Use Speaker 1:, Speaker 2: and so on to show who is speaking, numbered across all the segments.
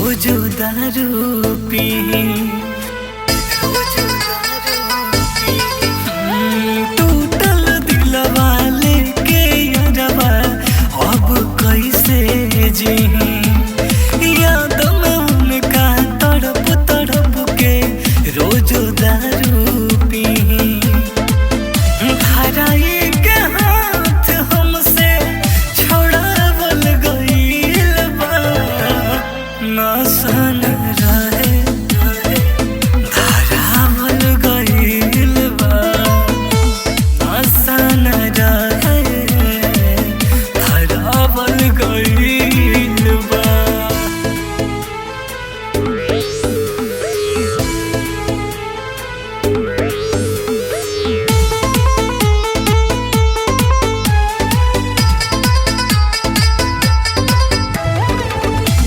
Speaker 1: रोज दारू पी टूटल दिलवा लेके यारवा अब कैसे जी याद में उनका तड़प तड़प के रोज दारू पी धराई के हाथ हमसे छोड़ावल गइल बा नसन रहे धरावल गइल बा नसन रहे धरावल गइल बा।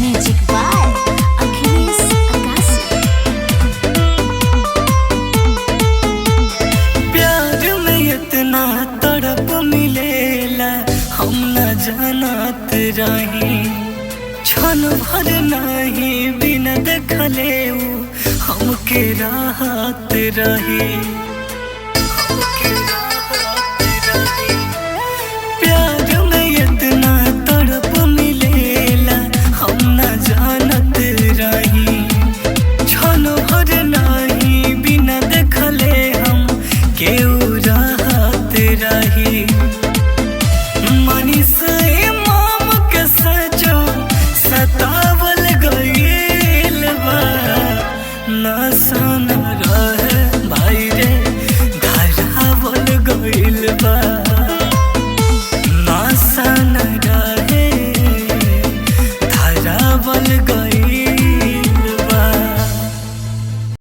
Speaker 2: Music by Achilles Agassi.
Speaker 1: प्यार में इतना तड़प मिलेला हम न जानत रही क्षण भर नहीं बिना देखले उ हमके राहत रही।